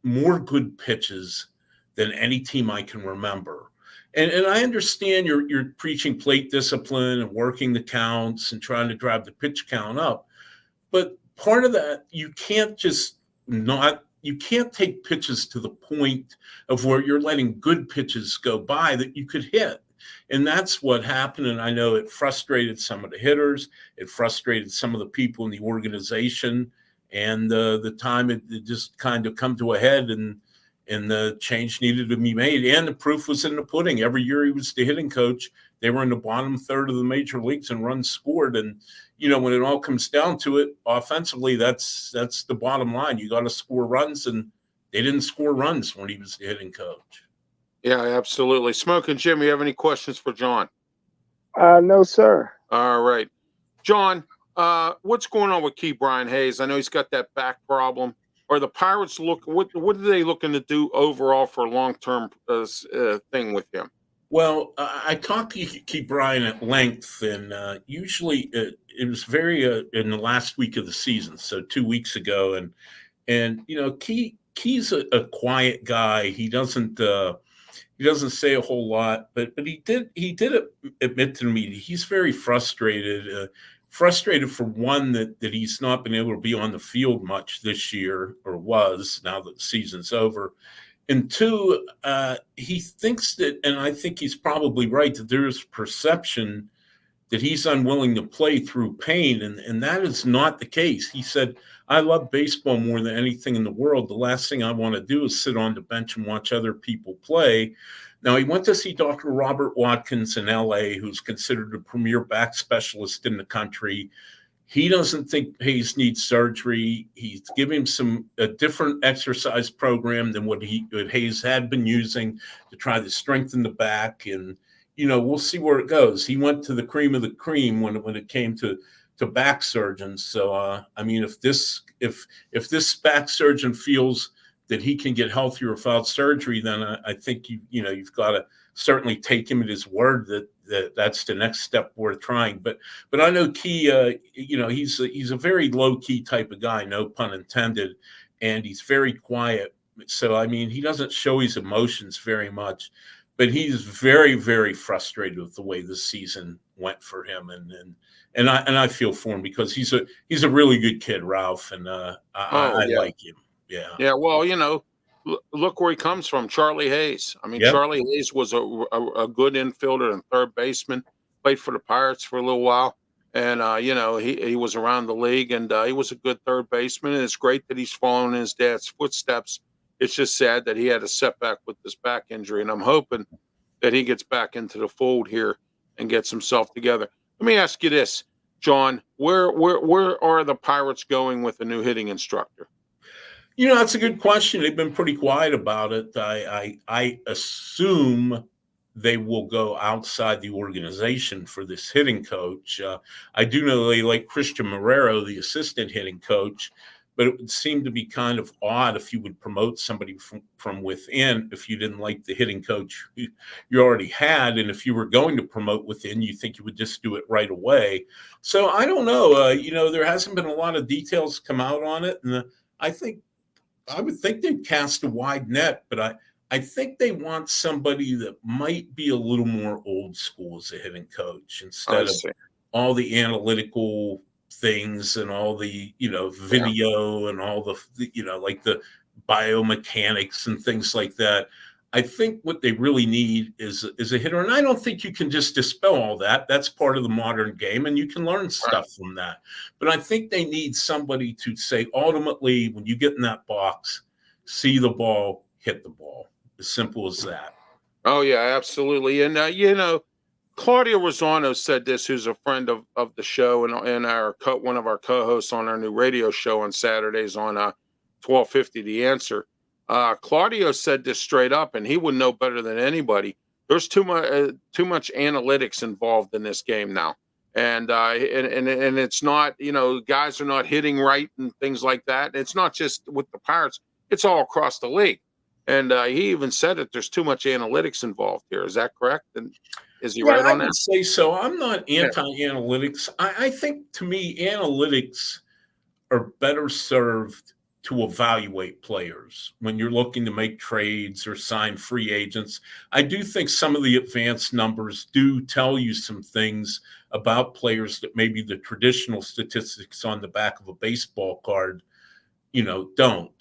more good pitches than any team I can remember. And I understand you're preaching plate discipline and working the counts and trying to drive the pitch count up, but part of that, you can't take pitches to the point of where you're letting good pitches go by that you could hit. And that's what happened. And I know it frustrated some of the hitters. It frustrated some of the people in the organization. And the time it just kind of come to a head, and the change needed to be made. And the proof was in the pudding. Every year he was the hitting coach, they were in the bottom third of the major leagues in runs scored. And when it all comes down to it, offensively, that's the bottom line. You got to score runs, and they didn't score runs when he was the hitting coach. Yeah, absolutely. Smokin' Jim, you have any questions for John? No, sir. All right. John, what's going on with Brian Hayes? I know he's got that back problem. Are the Pirates what are they looking to do overall for a long-term thing with him? Well, I talked to Brian at length, and usually it was very in the last week of the season, so 2 weeks ago, and Key's a quiet guy. He doesn't say a whole lot, but he did admit to me he's very frustrated. Frustrated for one that he's not been able to be on the field much this year, or was, now that the season's over. And two, he thinks that, and I think he's probably right, that there is perception that he's unwilling to play through pain, and that is not the case. He said, I love baseball more than anything in the world. The last thing I want to do is sit on the bench and watch other people play. Now, he went to see Dr. Robert Watkins in L.A., who's considered a premier back specialist in the country. He doesn't think Hayes needs surgery. He's giving him a different exercise program than what Hayes had been using to try to strengthen the back. And, we'll see where it goes. He went to the cream of the cream when it came to back surgeons. So, I mean, if this back surgeon feels that he can get healthier without surgery, then I think you've got to certainly take him at his word that's the next step worth trying. But I know Key, he's a very low key type of guy, no pun intended, and he's very quiet. So I mean, he doesn't show his emotions very much, but he's very, very frustrated with the way this season went for him, and I feel for him because he's a really good kid, Ralph, and I like him. Yeah. Yeah. Well, look where he comes from, Charlie Hayes. I mean, yep. Charlie Hayes was a good infielder and third baseman, played for the Pirates for a little while. And, he was around the league, and he was a good third baseman. And it's great that he's following in his dad's footsteps. It's just sad that he had a setback with this back injury. And I'm hoping that he gets back into the fold here and gets himself together. Let me ask you this, John, where are the Pirates going with a new hitting instructor? That's a good question. They've been pretty quiet about it. I assume they will go outside the organization for this hitting coach. I do know they like Christian Marrero, the assistant hitting coach, but it would seem to be kind of odd if you would promote somebody from within if you didn't like the hitting coach you already had. And if you were going to promote within, you think you would just do it right away. So I don't know. There hasn't been a lot of details come out on it. And I would think they'd cast a wide net, but I think they want somebody that might be a little more old school as a hitting coach instead of all the analytical things and all the, video and all the, like the biomechanics and things like that. I think what they really need is a hitter. And I don't think you can just dispel all that. That's part of the modern game, and you can learn stuff from that. But I think they need somebody to say, ultimately, when you get in that box, see the ball, hit the ball. As simple as that. Oh, yeah, absolutely. And, Claudia Rosano said this, who's a friend of the show and one of our co-hosts on our new radio show on Saturdays on 1250 The Answer. Claudio said this straight up, and he would know better than anybody. There's too much analytics involved in this game now, and it's not, guys are not hitting right and things like that. It's not just with the Pirates; it's all across the league. And he even said that there's too much analytics involved here. Is that correct? And is he right on that? I would say so. I'm not anti-analytics. I think, to me, analytics are better served to evaluate players when you're looking to make trades or sign free agents. I do think some of the advanced numbers do tell you some things about players that maybe the traditional statistics on the back of a baseball card, don't.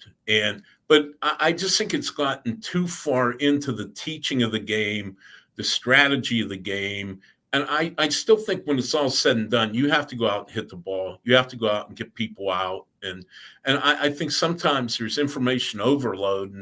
But I just think it's gotten too far into the teaching of the game, the strategy of the game. And I still think when it's all said and done, you have to go out and hit the ball. You have to go out and get people out. And I think sometimes there's information overload.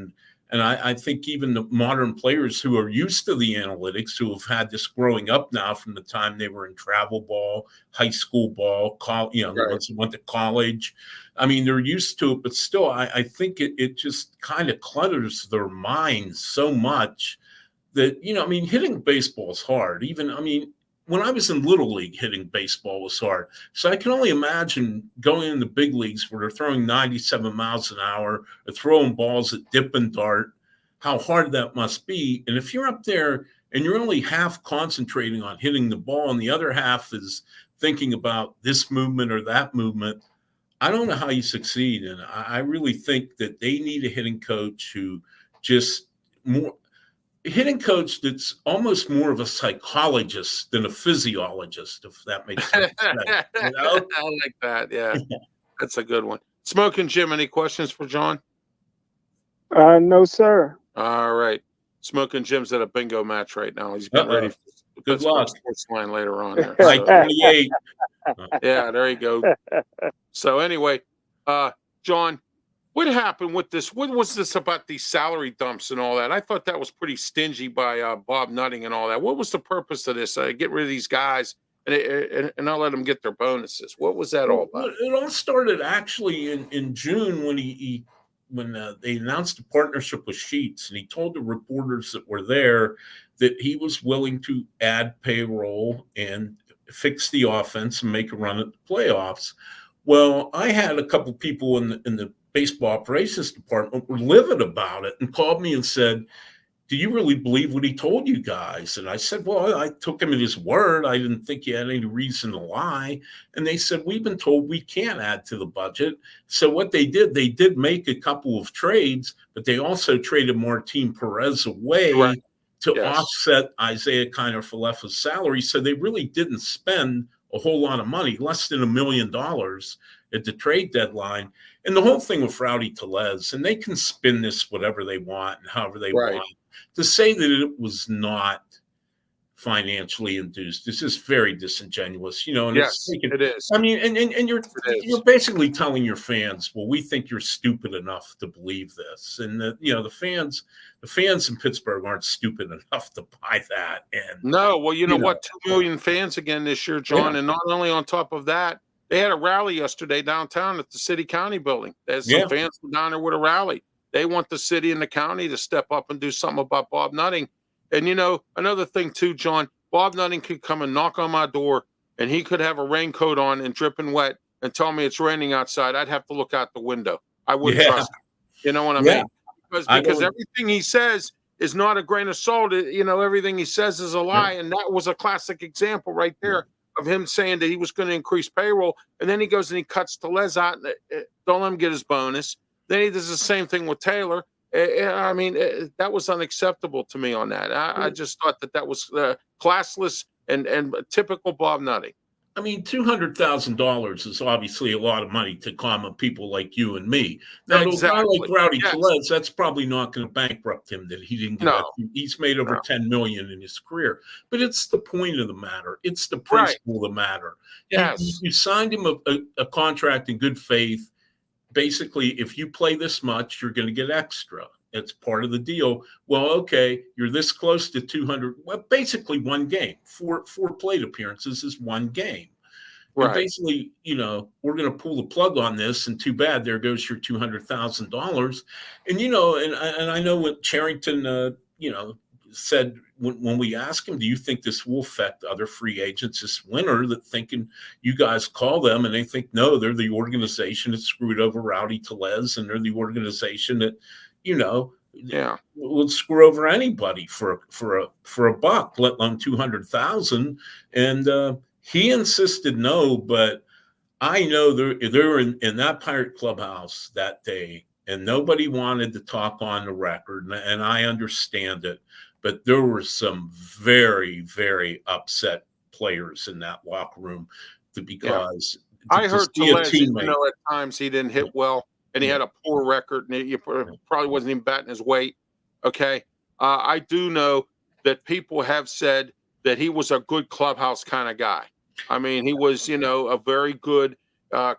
And I think even the modern players who are used to the analytics, who have had this growing up now from the time they were in travel ball, high school ball, the ones that went to college. I mean, they're used to it, but still, I think it just kind of clutters their minds so much that, hitting baseball is hard. When I was in Little League, hitting baseball was hard. So I can only imagine going in the big leagues where they're throwing 97 miles an hour or throwing balls that dip and dart, how hard that must be. And if you're up there and you're only half concentrating on hitting the ball and the other half is thinking about this movement or that movement, I don't know how you succeed. And I really think that they need a hitting coach who just hitting coach that's almost more of a psychologist than a physiologist, if that makes sense. I like that. Yeah, that's a good one. Smokin' Jim, any questions for John? No, sir. All right. Smokin' Jim's at a bingo match right now. He's getting ready for the Good luck. Sports Line later on. There. Like 28. Yeah, there you go. So anyway, John, what happened with this? What was this about these salary dumps and all that? I thought that was pretty stingy by Bob Nutting and all that. What was the purpose of this? Get rid of these guys and not let them get their bonuses. What was that all about? It all started actually in June when they announced a partnership with Sheets, and he told the reporters that were there that he was willing to add payroll and fix the offense and make a run at the playoffs. Well, I had a couple people in the baseball operations department were livid about it and called me and said, "Do you really believe what he told you guys?" And I said, "Well, I took him at his word. I didn't think he had any reason to lie." And they said, "We've been told we can't add to the budget." So what they did make a couple of trades, but they also traded Martin Perez away to offset Isaiah Kiner-Falefa's salary. So they really didn't spend a whole lot of money, less than $1 million at the trade deadline. And the whole thing with Rowdy Tellez, and they can spin this whatever they want and however they want, to say that it was not financially induced. This is very disingenuous, and it is. I mean, and you're basically telling your fans, well, we think you're stupid enough to believe this. And the fans in Pittsburgh aren't stupid enough to buy that. And no, well, you know what? 2 million fans again this year, John. Yeah. And not only on top of that, they had a rally yesterday downtown at the city county building. There's some fans down there with a rally. They want the city and the county to step up and do something about Bob Nutting. And, another thing too, John, Bob Nutting could come and knock on my door and he could have a raincoat on and dripping wet and tell me it's raining outside, I'd have to look out the window. I wouldn't Yeah. trust him. You know what I Yeah. mean? Because everything he says is not a grain of salt. Everything he says is a lie. And that was a classic example right there of him saying that he was going to increase payroll. And then he goes and he cuts Tellez out and don't let him get his bonus. Then he does the same thing with Taylor. I mean, that was unacceptable to me on that. I just thought that was classless and typical Bob Nutting. I mean, $200,000 is obviously a lot of money to common people like you and me. Now, to a guy like Rowdy Tellez, that's probably not going to bankrupt him that he didn't get that. He's made over $10 million in his career. But it's the point of the matter. It's the principle of the matter. Yes. You signed him a contract in good faith. Basically, if you play this much, you're going to get extra. It's part of the deal. Well, okay, you're this close to 200. Well, basically one game. Four plate appearances is one game. Right. And basically, we're going to pull the plug on this, and too bad, there goes your $200,000. And, and I know what Charrington, said when we asked him, do you think this will affect other free agents this winter that thinking you guys call them and they think, no, they're the organization that screwed over Rowdy Tellez, and they're the organization that, will screw over anybody for a buck, let alone 200,000. And he insisted no, but I know they're in that Pirate clubhouse that day, and nobody wanted to talk on the record, and I understand it. But there were some very, very upset players in that locker room because I heard Tellez, at times he didn't hit well. And he had a poor record, and he probably wasn't even batting his weight. Okay. I do know that people have said that he was a good clubhouse kind of guy. I mean, he was, a very good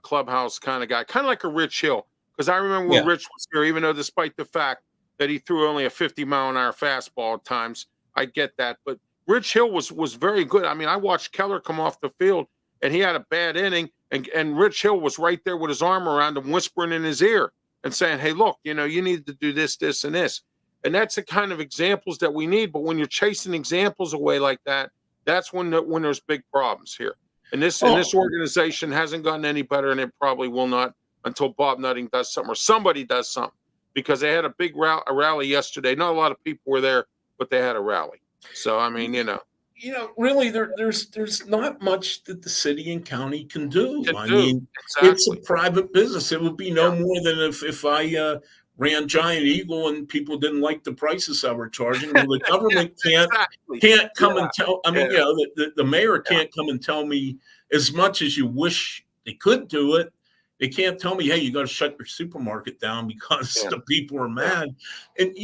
clubhouse kind of guy, kind of like a Rich Hill. Because I remember when Rich was here, even though despite the fact that he threw only a 50-mile-an-hour fastball at times, I get that. But Rich Hill was very good. I mean, I watched Keller come off the field, and he had a bad inning. And Rich Hill was right there with his arm around him, whispering in his ear and saying, hey, look, you need to do this, this, and this. And that's the kind of examples that we need. But when you're chasing examples away like that, that's when there's big problems here. And this organization hasn't gotten any better, and it probably will not until Bob Nutting does something or somebody does something. Because they had a big rally yesterday. Not a lot of people were there, but they had a rally. So, I mean, really, there's not much that the city and county can do. It's a private business. It would be no more than if I ran Giant Eagle and people didn't like the prices I were charging. Well, the government can't come and tell. I mean, the mayor can't come and tell me as much as you wish they could do it. They can't tell me, hey, you got to shut your supermarket down because the people are mad. And,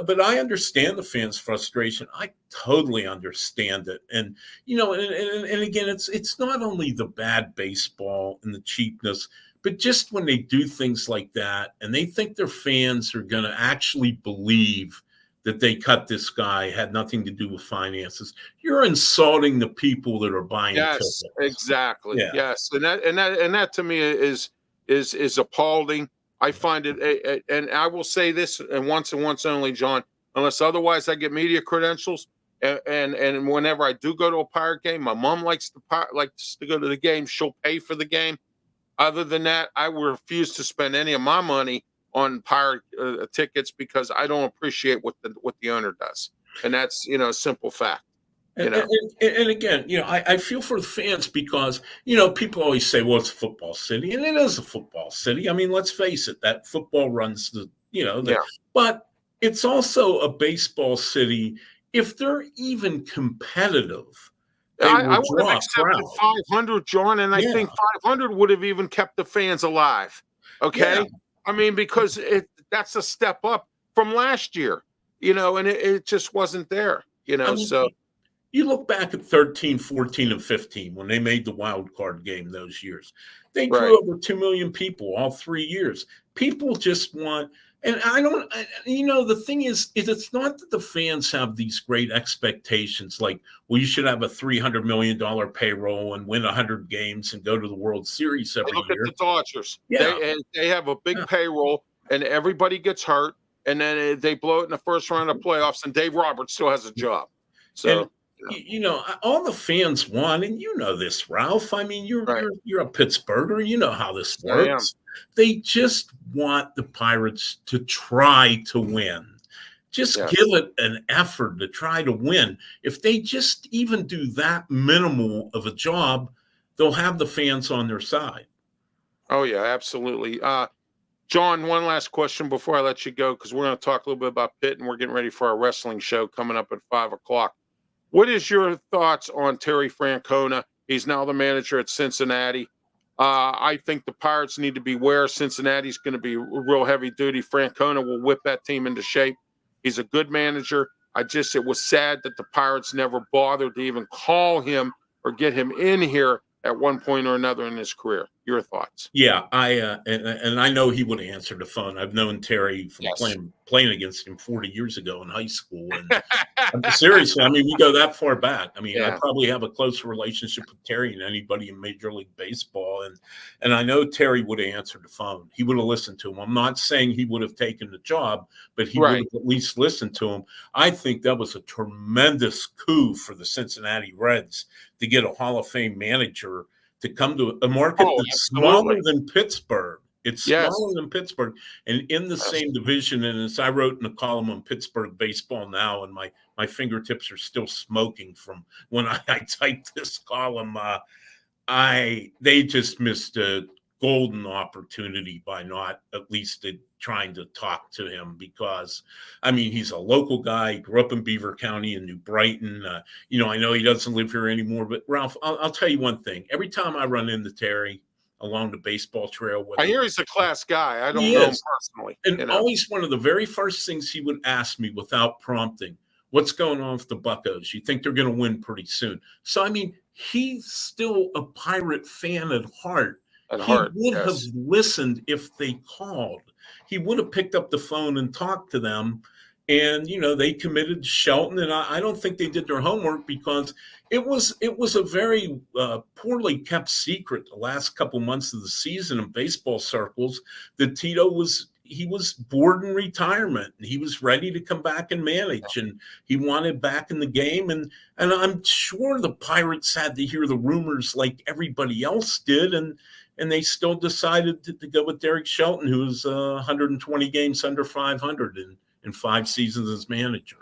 but I understand the fans' frustration. I totally understand it. And, and again, it's not only the bad baseball and the cheapness, but just when they do things like that and they think their fans are going to actually believe that they cut this guy, had nothing to do with finances. You're insulting the people that are buying tickets. Exactly. Yeah. Yes. And that to me is appalling. I find it, and I will say this, and once only, John, unless otherwise I get media credentials, and whenever I do go to a Pirate game, my mom likes to go to the game. She'll pay for the game. Other than that, I refuse to spend any of my money on Pirate tickets because I don't appreciate what the owner does, and that's a simple fact. And again, I feel for the fans because, people always say, well, it's a football city. And it is a football city. I mean, let's face it, that football runs but it's also a baseball city. If they're even competitive, I would have accepted 500, John, and I think 500 would have even kept the fans alive. Okay. Yeah. I mean, because that's a step up from last year, and it just wasn't there, so. You look back at 13, 14, and 15 when they made the wild card game those years. They drew over 2 million people all 3 years. People just want – and I don't – the thing is it's not that the fans have these great expectations like, well, you should have a $300 million payroll and win 100 games and go to the World Series every year. Look at the Dodgers. Yeah. They have a big payroll, and everybody gets hurt, and then they blow it in the first round of playoffs, and Dave Roberts still has a job. So – all the fans want, and you know this, Ralph. I mean, you're a Pittsburgher. You know how this I am. works. They just want the Pirates to try to win. Just Yes. give it an effort to try to win. If they just even do that minimal of a job, they'll have the fans on their side. Oh, yeah, absolutely. John, one last question before I let you go, because we're going to talk a little bit about Pitt, and we're getting ready for our wrestling show coming up at 5 o'clock. What is your thoughts on Terry Francona? He's now the manager at Cincinnati. I think the Pirates need to beware. Cincinnati's going to be real heavy duty. Francona will whip that team into shape. He's a good manager. It was sad that the Pirates never bothered to even call him or get him in here at one point or another in his career. Your thoughts? Yeah, and I know he would have answered the phone. I've known Terry from playing against him 40 years ago in high school, and seriously, I mean, we go that far back. I mean, I probably have a closer relationship with Terry than anybody in Major League Baseball, and I know Terry would have answered the phone. He would have listened to him. I'm not saying he would have taken the job, but he would have at least listened to him. I think that was a tremendous coup for the Cincinnati Reds to get a Hall of Fame manager to come to a market that's smaller than Pittsburgh. It's smaller than Pittsburgh, and in the same division. And as I wrote in a column on Pittsburgh baseball now, and my fingertips are still smoking from when I typed this column. They just missed a golden opportunity by not at least trying to talk to him, because I mean, he's a local guy. He grew up in Beaver County in New Brighton. I know he doesn't live here anymore, but Ralph, I'll tell you one thing. Every time I run into Terry along the baseball trail, I hear he's a class guy. I don't know him personally. And always one of the very first things he would ask me without prompting, what's going on with the Buccos? You think they're going to win pretty soon? So, I mean, he's still a Pirate fan at heart. He would have listened if they called. He would have picked up the phone and talked to them. And, they committed Shelton. And I don't think they did their homework, because it was a very poorly kept secret the last couple months of the season in baseball circles that Tito was bored in retirement, and he was ready to come back and manage, and he wanted back in the game. And I'm sure the Pirates had to hear the rumors like everybody else did. And they still decided to go with Derek Shelton, who was 120 games under 500 in 5 seasons as manager.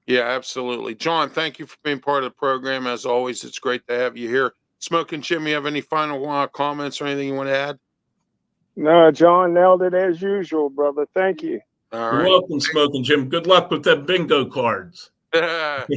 Yeah, absolutely. John, thank you for being part of the program. As always, it's great to have you here. Smokin' Jim, you have any final comments or anything you want to add? No, John nailed it as usual, brother. Thank you. All You're right. welcome, Smokin' Jim. Good luck with that bingo cards. And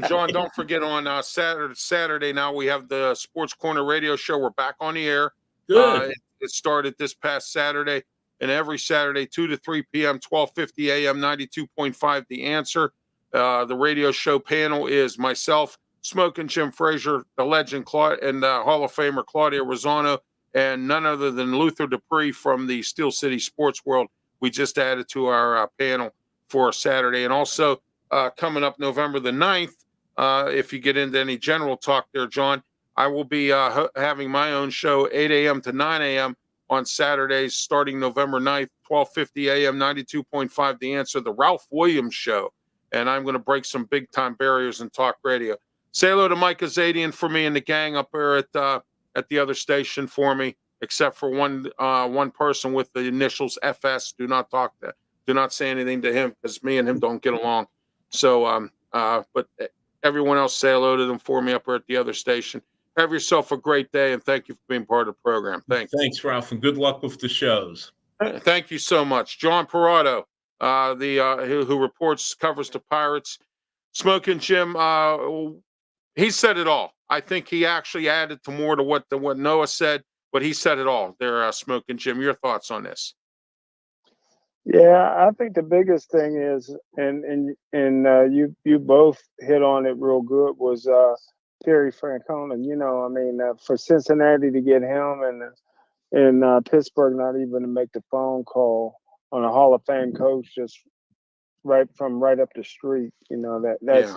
John, don't forget on Saturday now we have the Sports Corner radio show. We're back on the air. Good. It started this past Saturday, and every Saturday 2 to 3 p.m. 1250 a.m. 92.5 The Answer. The radio show panel is myself, Smokin' Jim Frazier, the legend and Hall of Famer Claudia Rosano, and none other than Luther Dupree from the Steel City Sports World. We just added to our panel for Saturday. And also coming up November the 9th, if you get into any general talk there, John, I will be having my own show 8 a.m. to 9 a.m. on Saturdays starting November 9th, 1250 a.m., 92.5 The Answer, the Ralph Williams Show. And I'm going to break some big-time barriers in talk radio. Say hello to Mike Azadian for me and the gang up there at the other station for me, except for one person with the initials FS. Do not say anything to him, because me and him don't get along. So, but everyone else, say hello to them for me up here at the other station. Have yourself a great day, and thank you for being part of the program. Thanks, Ralph, and good luck with the shows. Thank you so much. John Perrotto, who covers the Pirates. Smokin' Jim, he said it all. I think he actually added to more to what Noah said, but he said it all there, Smokin' Jim. Your thoughts on this? Yeah, I think the biggest thing is, and you both hit on it real good, was Terry Francona. I mean, for Cincinnati to get him, and Pittsburgh not even to make the phone call on a Hall of Fame coach just right up the street. That's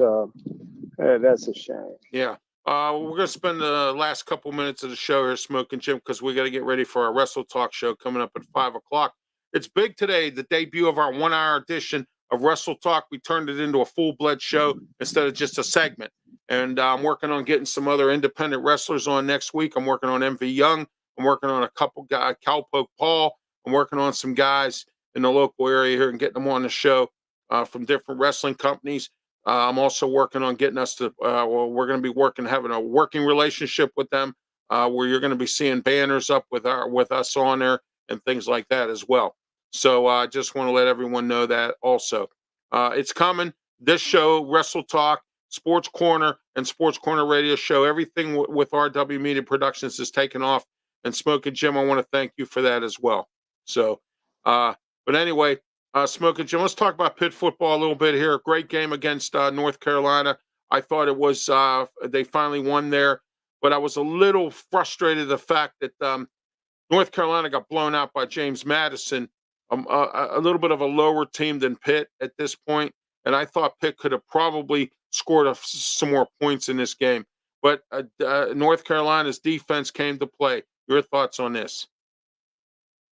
a shame. Yeah. We're going to spend the last couple minutes of the show here, Smokin' Jim, because we got to get ready for our Wrestle Talk show coming up at 5 o'clock. It's big today, the debut of our 1-hour edition of Wrestle Talk. We turned it into a full-blood show instead of just a segment. And I'm working on getting some other independent wrestlers on next week. I'm working on MV Young. I'm working on a couple guys, Cowpoke Paul. I'm working on some guys in the local area here and getting them on the show from different wrestling companies. I'm also working on getting us to, we're going to be having a working relationship with them where you're going to be seeing banners up with us on there and things like that as well. So I just want to let everyone know that also. It's coming. This show, Wrestle Talk, Sports Corner, and Sports Corner Radio Show, everything with RW Media Productions is taking off. And Smokin' Jim, I want to thank you for that as well. So, but anyway, Smokin' Jim, let's talk about Pitt football a little bit here. Great game against North Carolina. I thought it was, they finally won there, but I was a little frustrated at the fact that North Carolina got blown out by James Madison, a little bit of a lower team than Pitt at this point. And I thought Pitt could have probably scored some more points in this game. But North Carolina's defense came to play. Your thoughts on this?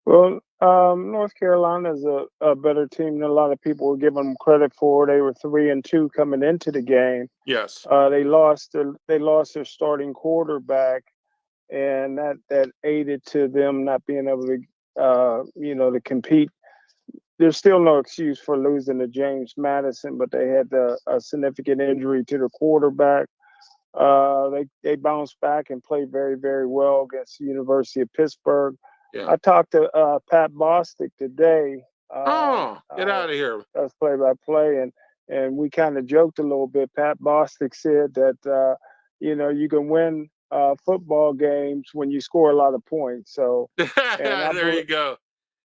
Well, North Carolina is a better team than a lot of people were giving them credit for. They were 3-2 coming into the game. Yes. They lost their starting quarterback, and that aided to them not being able to to compete. There's still no excuse for losing to James Madison, but they had a significant injury to the quarterback. They bounced back and played very, very well against the University of Pittsburgh. Yeah. I talked to Pat Bostic today. Get out of here. That's play-by-play, and we kind of joked a little bit. Pat Bostic said that you can win football games when you score a lot of points. So there you go.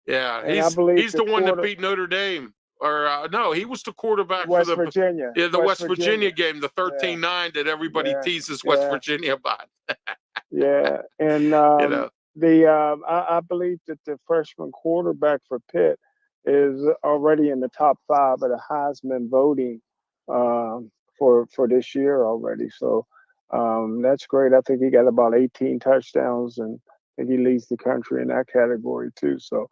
Yeah, he's the one that beat Notre Dame. Or no, he was the quarterback West for Virginia. The West Virginia game, the 13-9 that everybody teases West Virginia about. Yeah, and I believe that the freshman quarterback for Pitt is already in the top 5 of the Heisman voting for this year already. So that's great. I think he got about 18 touchdowns, and I think he leads the country in that category too. So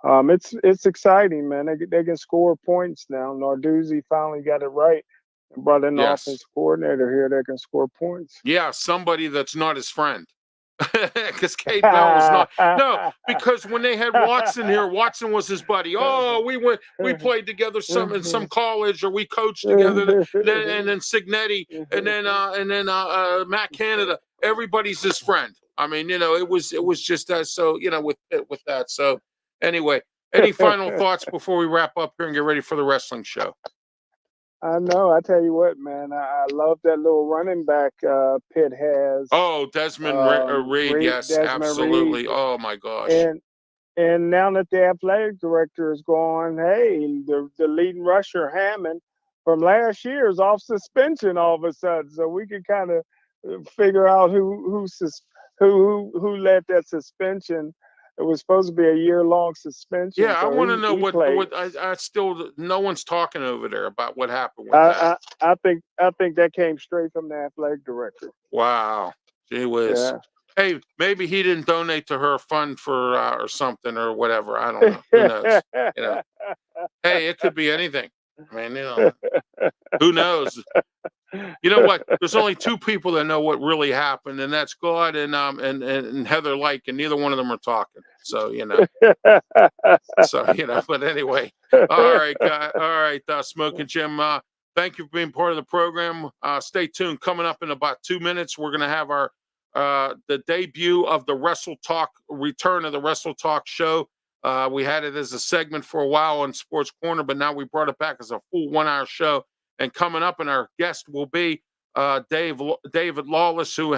it's exciting, man. They can score points now. Narduzzi finally got it right and brought in the offensive coordinator here that can score points. Yeah, somebody that's not his friend. Because Cade Bell was not. No, because when they had Watson here, Watson was his buddy. Oh, we played together in some college, or we coached together. And then Signetti, and then Matt Canada. Everybody's his friend. I mean, it was just that. So with that. So anyway, any final thoughts before we wrap up here and get ready for the wrestling show? I know. I tell you what, man. I love that little running back Pitt has. Oh, Desmond Reed. Yes, Desmond absolutely. Reed. Oh my gosh. And now that the athletic director is gone, hey, the leading rusher Hammond from last year is off suspension all of a sudden. So we can kind of figure out who led that suspension. It was supposed to be a year-long suspension. Yeah, so I want to know what I still no one's talking over there about what happened with that. I think that came straight from the athletic director. Wow, gee whiz. Yeah. Hey, maybe he didn't donate to her fund for or something or whatever. I don't know. Who knows? Hey, it could be anything. I mean, who knows? You know what? There's only 2 people that know what really happened, and that's God and Heather Lyke, and neither one of them are talking. So But anyway, all right, Smokin' Jim. Thank you for being part of the program. Stay tuned. Coming up in about 2 minutes, we're going to have our the debut of the Wrestle Talk, return of the Wrestle Talk show. We had it as a segment for a while on Sports Corner, but now we brought it back as a full 1-hour show. And coming up, and our guest will be David Lawless, who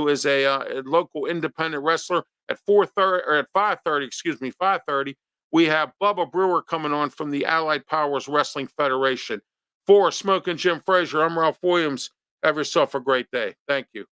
is a local independent wrestler at 4:30 or at 5:30. Excuse me, 5:30. We have Bubba Brewer coming on from the Allied Powers Wrestling Federation. For Smokin' Jim Frazier, I'm Ralph Williams. Have yourself a great day. Thank you.